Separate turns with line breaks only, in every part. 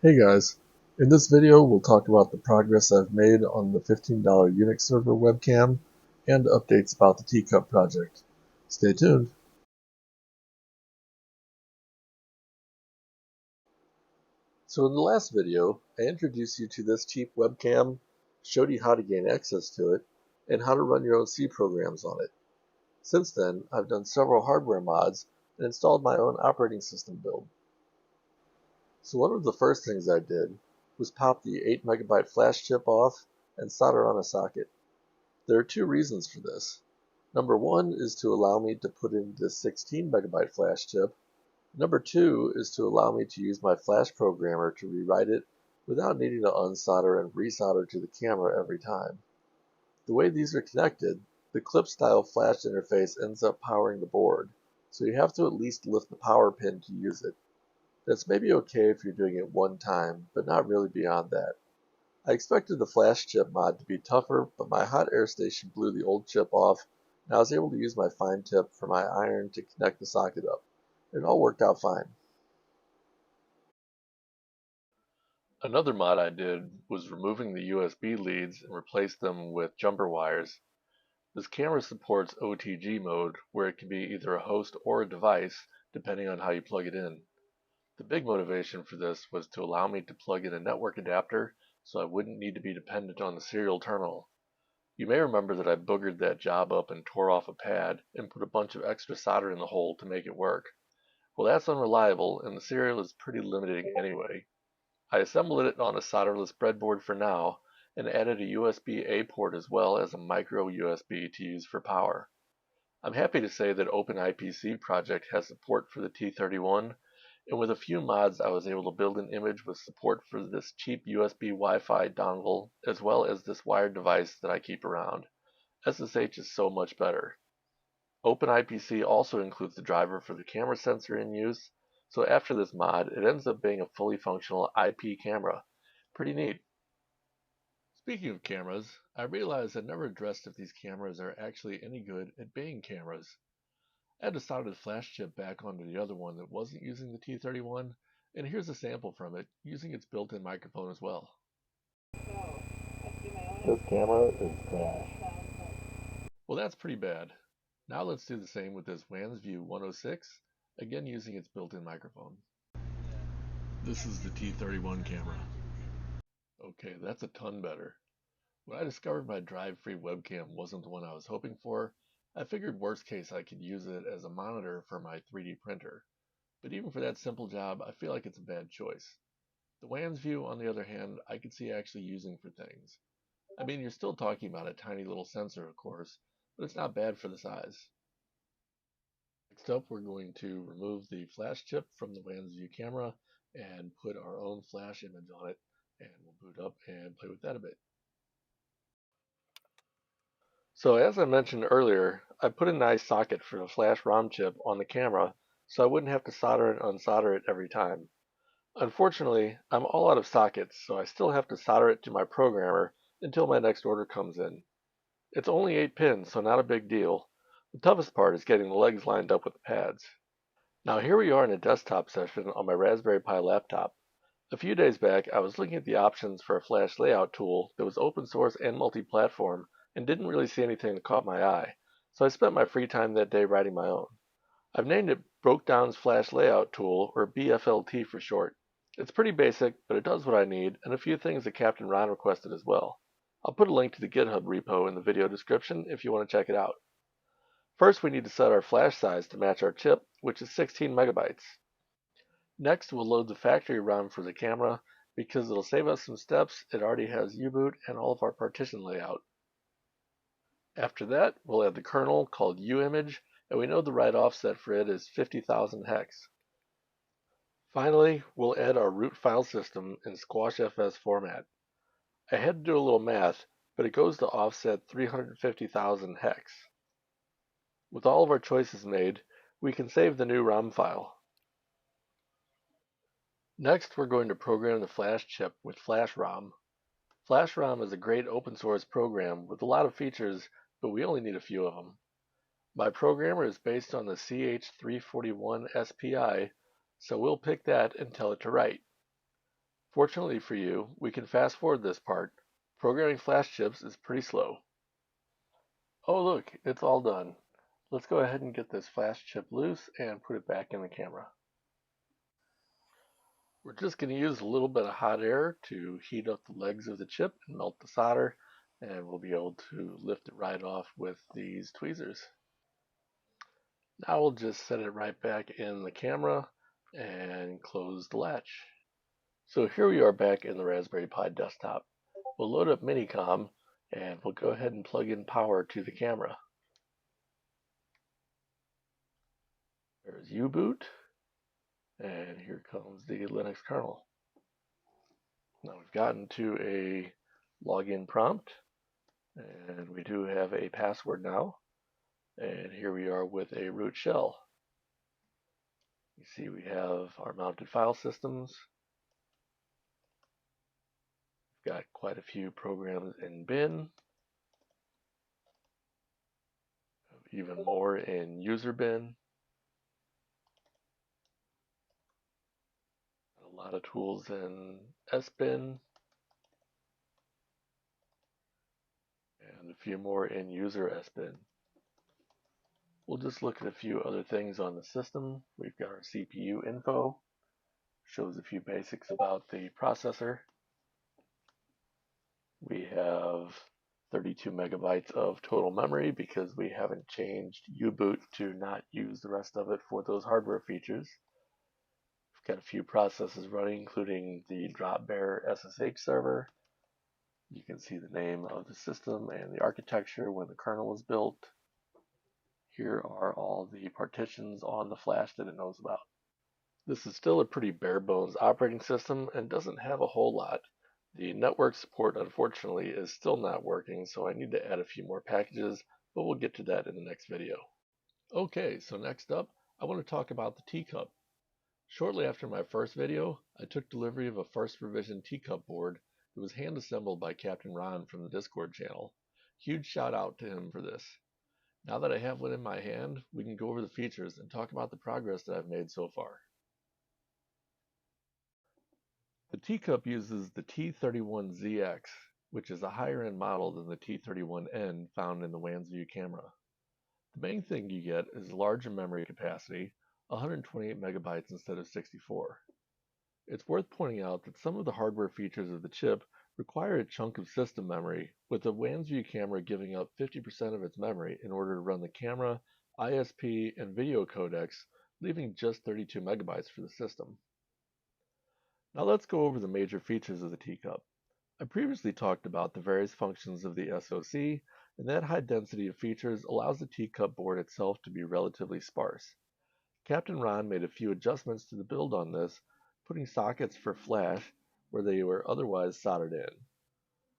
Hey guys, in this video we'll talk about the progress I've made on the $15 Unix server webcam and updates about the Teacup project. Stay tuned. So in the last video, I introduced you to this cheap webcam, showed you how to gain access to it, and how to run your own C programs on it. Since then, I've done several hardware mods and installed my own operating system build. So one of the first things I did was pop the 8 megabyte flash chip off and solder on a socket. There are two reasons for this. Number one is to allow me to put in the 16 megabyte flash chip. Number two is to allow me to use my flash programmer to rewrite it without needing to unsolder and resolder to the camera every time. The way these are connected, the clip style flash interface ends up powering the board, so you have to at least lift the power pin to use it. That's maybe okay if you're doing it one time, but not really beyond that. I expected the flash chip mod to be tougher, but my hot air station blew the old chip off, and I was able to use my fine tip for my iron to connect the socket up. It all worked out fine. Another mod I did was removing the USB leads and replace them with jumper wires. This camera supports OTG mode, where it can be either a host or a device, depending on how you plug it in. The big motivation for this was to allow me to plug in a network adapter so I wouldn't need to be dependent on the serial terminal. You may remember that I boogered that job up and tore off a pad and put a bunch of extra solder in the hole to make it work. Well, that's unreliable, and the serial is pretty limiting anyway. I assembled it on a solderless breadboard for now, and added a USB-A port as well as a micro USB to use for power. I'm happy to say that OpenIPC project has support for the T31, and with a few mods I was able to build an image with support for this cheap USB Wi-Fi dongle as well as this wired device that I keep around. SSH is so much better. OpenIPC also includes the driver for the camera sensor in use, so after this mod it ends up being a fully functional IP camera. Pretty neat. Speaking of cameras, I realized I never addressed if these cameras are actually any good at being cameras. I had to solder the flash chip back onto the other one that wasn't using the T31, and here's a sample from it, using its built-in microphone as well. This camera is trash. Well, that's pretty bad. Now let's do the same with this WansView 106, again using its built-in microphone. This is the T31 camera. Okay, that's a ton better. When I discovered my drive-free webcam wasn't the one I was hoping for, I figured worst case I could use it as a monitor for my 3D printer. But even for that simple job, I feel like it's a bad choice. The WansView, on the other hand, I could see actually using for things. I mean, you're still talking about a tiny little sensor, of course, but it's not bad for the size. Next up, we're going to remove the flash chip from the WansView camera and put our own flash image on it, and we'll boot up and play with that a bit. So as I mentioned earlier, I put a nice socket for the flash ROM chip on the camera so I wouldn't have to solder and unsolder it every time. Unfortunately, I'm all out of sockets, so I still have to solder it to my programmer until my next order comes in. It's only 8 pins, so not a big deal. The toughest part is getting the legs lined up with the pads. Now here we are in a desktop session on my Raspberry Pi laptop. A few days back, I was looking at the options for a flash layout tool that was open source and multi-platform and didn't really see anything that caught my eye, so I spent my free time that day writing my own. I've named it Brokedown's Flash Layout Tool, or BFLT for short. It's pretty basic, but it does what I need, and a few things that Captain Ron requested as well. I'll put a link to the GitHub repo in the video description if you want to check it out. First, we need to set our flash size to match our chip, which is 16 megabytes. Next, we'll load the factory ROM for the camera. Because it'll save us some steps, it already has U-boot and all of our partition layout. After that, we'll add the kernel called uimage, and we know the right offset for it is 50,000 hex. Finally, we'll add our root file system in squashfs format. I had to do a little math, but it goes to offset 350,000 hex. With all of our choices made, we can save the new ROM file. Next, we're going to program the flash chip with FlashROM. FlashROM is a great open source program with a lot of features, but we only need a few of them. My programmer is based on the CH341 SPI, so we'll pick that and tell it to write. Fortunately for you, we can fast forward this part. Programming flash chips is pretty slow. Oh look, it's all done. Let's go ahead and get this flash chip loose and put it back in the camera. We're just going to use a little bit of hot air to heat up the legs of the chip and melt the solder, and we'll be able to lift it right off with these tweezers. Now we'll just set it right back in the camera and close the latch. So here we are back in the Raspberry Pi desktop. We'll load up Minicom and we'll go ahead and plug in power to the camera. There's U-boot, and here comes the Linux kernel. Now we've gotten to a login prompt, and we do have a password now, and here we are with a root shell. You see we have our mounted file systems. We've got quite a few programs in bin, even more in user bin. A lot of tools in sbin, and a few more in user sbin. We'll just look at a few other things on the system. We've got our CPU info, shows a few basics about the processor. We have 32 megabytes of total memory because we haven't changed U-boot to not use the rest of it for those hardware features. We've got a few processes running, including the Dropbear SSH server. You can see the name of the system and the architecture when the kernel was built. Here are all the partitions on the flash that it knows about. This is still a pretty bare bones operating system and doesn't have a whole lot. The network support, unfortunately, is still not working, so I need to add a few more packages, but we'll get to that in the next video. Okay, so next up, I want to talk about the Teacup. Shortly after my first video, I took delivery of a first revision Teacup board that was hand assembled by Captain Ron from the Discord channel. Huge shout out to him for this. Now that I have one in my hand, we can go over the features and talk about the progress that I've made so far. The Teacup uses the T31ZX, which is a higher end model than the T31N found in the WANSView camera. The main thing you get is larger memory capacity, 128 megabytes instead of 64. It's worth pointing out that some of the hardware features of the chip require a chunk of system memory, with the WANSView camera giving up 50% of its memory in order to run the camera, ISP, and video codecs, leaving just 32 megabytes for the system. Now let's go over the major features of the Teacup. I previously talked about the various functions of the SoC, and that high density of features allows the Teacup board itself to be relatively sparse. Captain Ron made a few adjustments to the build on this, putting sockets for flash where they were otherwise soldered in.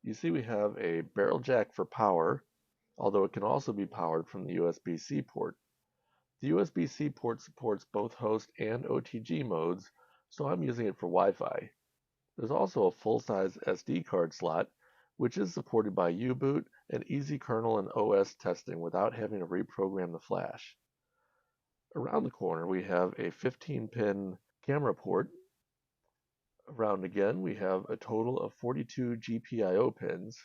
You see we have a barrel jack for power, although it can also be powered from the USB-C port. The USB-C port supports both host and OTG modes, so I'm using it for Wi-Fi. There's also a full-size SD card slot, which is supported by U-boot and easy kernel and OS testing without having to reprogram the flash. Around the corner we have a 15-pin camera port. Around again we have a total of 42 GPIO pins.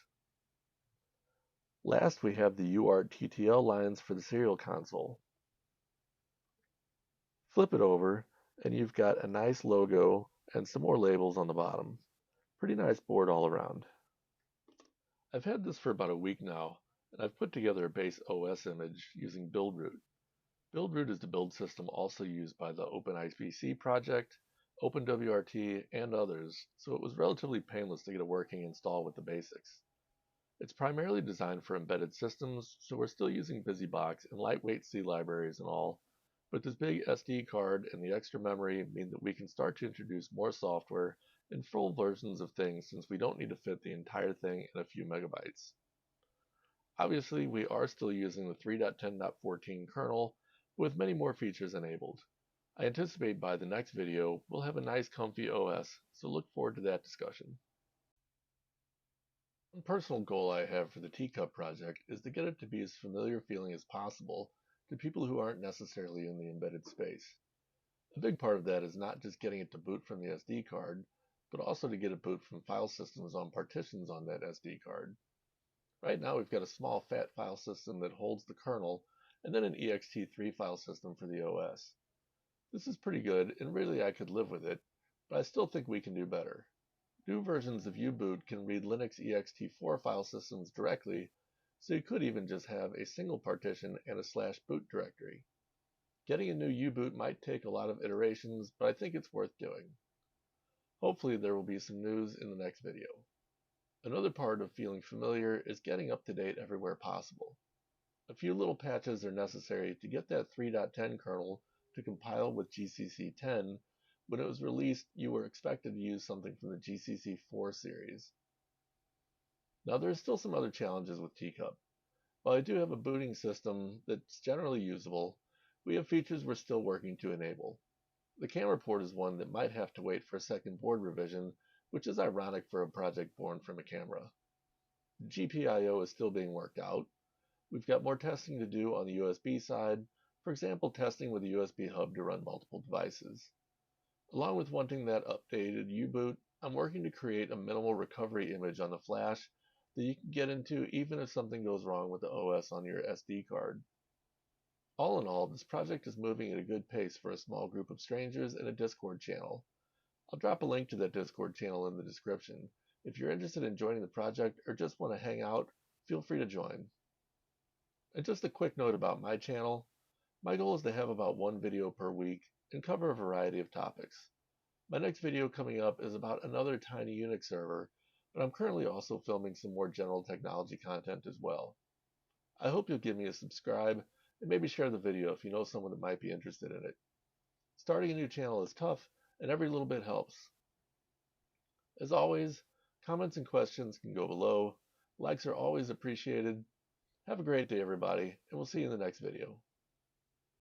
Last we have the UART TTL lines for the serial console. Flip it over and you've got a nice logo and some more labels on the bottom. Pretty nice board all around. I've had this for about a week now, and I've put together a base OS image using BuildRoot. BuildRoot is the build system also used by the OpenIPC project, OpenWRT, and others, so it was relatively painless to get a working install with the basics. It's primarily designed for embedded systems, so we're still using BusyBox and lightweight C libraries and all, but this big SD card and the extra memory mean that we can start to introduce more software and full versions of things since we don't need to fit the entire thing in a few megabytes. Obviously, we are still using the 3.10.14 kernel with many more features enabled. I anticipate by the next video we'll have a nice comfy OS, so look forward to that discussion. One personal goal I have for the Teacup project is to get it to be as familiar feeling as possible to people who aren't necessarily in the embedded space. A big part of that is not just getting it to boot from the SD card, but also to get a boot from file systems on partitions on that SD card. Right now we've got a small fat file system that holds the kernel and then an ext3 file system for the OS. This is pretty good, and really I could live with it, but I still think we can do better. New versions of U-Boot can read Linux ext4 file systems directly, so you could even just have a single partition and a /boot directory. Getting a new U-Boot might take a lot of iterations, but I think it's worth doing. Hopefully there will be some news in the next video. Another part of feeling familiar is getting up to date everywhere possible. A few little patches are necessary to get that 3.10 kernel to compile with GCC 10. When it was released, you were expected to use something from the GCC 4 series. Now there are still some other challenges with Teacup. While I do have a booting system that's generally usable, we have features we're still working to enable. The camera port is one that might have to wait for a second board revision, which is ironic for a project born from a camera. The GPIO is still being worked out. We've got more testing to do on the USB side, for example testing with a USB hub to run multiple devices. Along with wanting that updated U-Boot, I'm working to create a minimal recovery image on the flash that you can get into even if something goes wrong with the OS on your SD card. All in all, this project is moving at a good pace for a small group of strangers in a Discord channel. I'll drop a link to that Discord channel in the description. If you're interested in joining the project or just want to hang out, feel free to join. And just a quick note about my channel. My goal is to have about one video per week and cover a variety of topics. My next video coming up is about another tiny Unix server, but I'm currently also filming some more general technology content as well. I hope you'll give me a subscribe and maybe share the video if you know someone that might be interested in it. Starting a new channel is tough, and every little bit helps. As always, comments and questions can go below. Likes are always appreciated. Have a great day, everybody, and we'll see you in the next video.